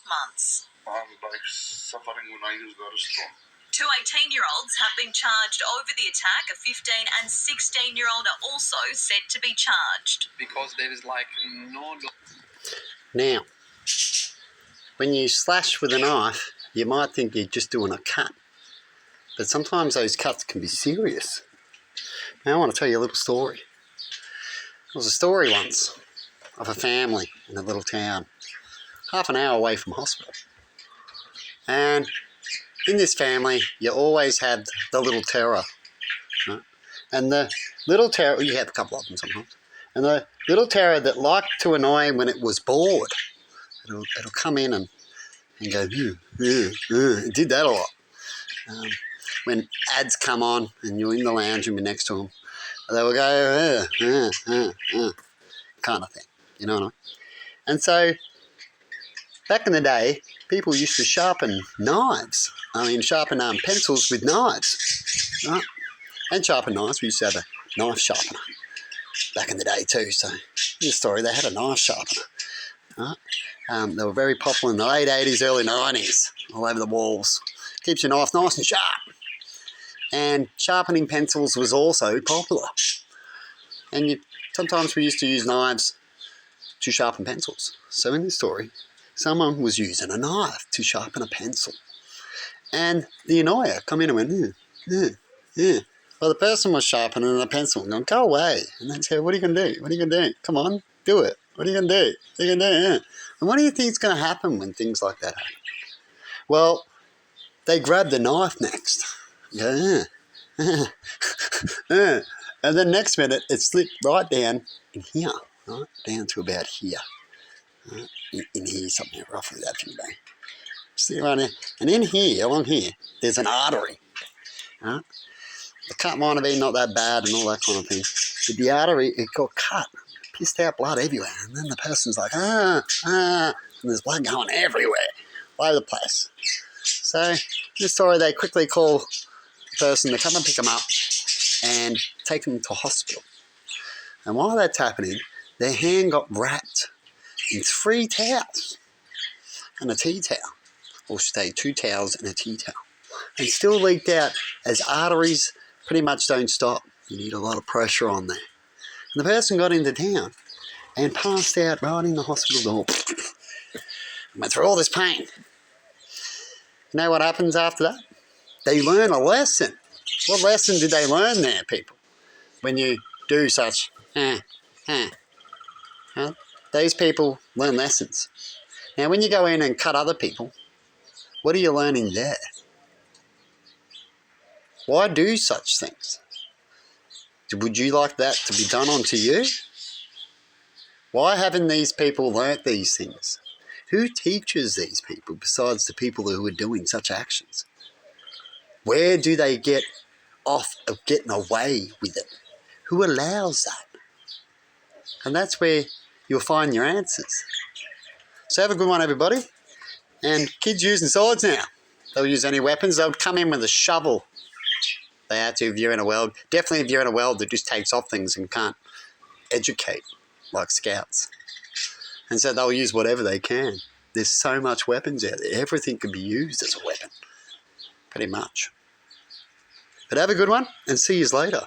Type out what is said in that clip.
months. Like suffering when I use the restaurant. Two 18-year-olds have been charged over the attack. A 15 and 16-year-old are also said to be charged. Because there is like no... Now, when you slash with a knife, you might think you're just doing a cut. But sometimes those cuts can be serious. Now I want to tell you a little story. There was a story once of a family in a little town, half an hour away from hospital. And in this family, you always had the little terror. Right? And the little terror, you have a couple of them sometimes, and the little terror that liked to annoy when it was bored, it'll come in and go, it did that a lot. When ads come on and you're in the lounge room next to them, they will go, kind of thing, you know what I mean? And so, back in the day, people used to sharpen pencils with knives, right? And sharpen knives. We used to have a knife sharpener back in the day too. So, in this story, they had a knife sharpener, right? They were very popular in the late 80s, early 90s, all over the walls. Keeps your knife nice and sharp. And sharpening pencils was also popular. And sometimes we used to use knives to sharpen pencils. So in this story, someone was using a knife to sharpen a pencil. And the annoyer come in and went, Well, the person was sharpening a pencil and going, go away. And they said, what are you going to do? What are you going to do? Come on, do it. What are you going to do? What are you going to do? And what do you think is going to happen when things like that happen? Well, they grab the knife next. And then next minute, it slipped right down in here, right? Down to about here. Right? In here, something roughly that thing there. See right there? And in here, along here, there's an artery. Right? The cut might have been not that bad and all that kind of thing. But the artery, it got cut. Pissed out blood everywhere. And then the person's like, and there's blood going everywhere. All over the place. So, in this story, they quickly call the person to come and pick them up and take them to hospital. And while that's happening, their hand got wrapped in 3 towels and a tea towel. Or should I say 2 towels and a tea towel. And still leaked out as arteries pretty much don't stop. You need a lot of pressure on there. And the person got into town and passed out right in the hospital door. Went through all this pain. You know what happens after that? They learn a lesson. What lesson did they learn there, people? When you do such, those people learn lessons. Now, when you go in and cut other people, what are you learning there? Why do such things? Would you like that to be done onto you? Why haven't these people learnt these things? Who teaches these people besides the people who are doing such actions? Where do they get off of getting away with it? Who allows that? And that's where you'll find your answers. So have a good one, everybody. And kids using swords now. They'll use any weapons. They'll come in with a shovel. They have to if you're in a world. Definitely if you're in a world that just takes off things and can't educate like scouts. And so they'll use whatever they can. There's so much weapons out there. Everything can be used as a weapon. Pretty much. But have a good one and see you later.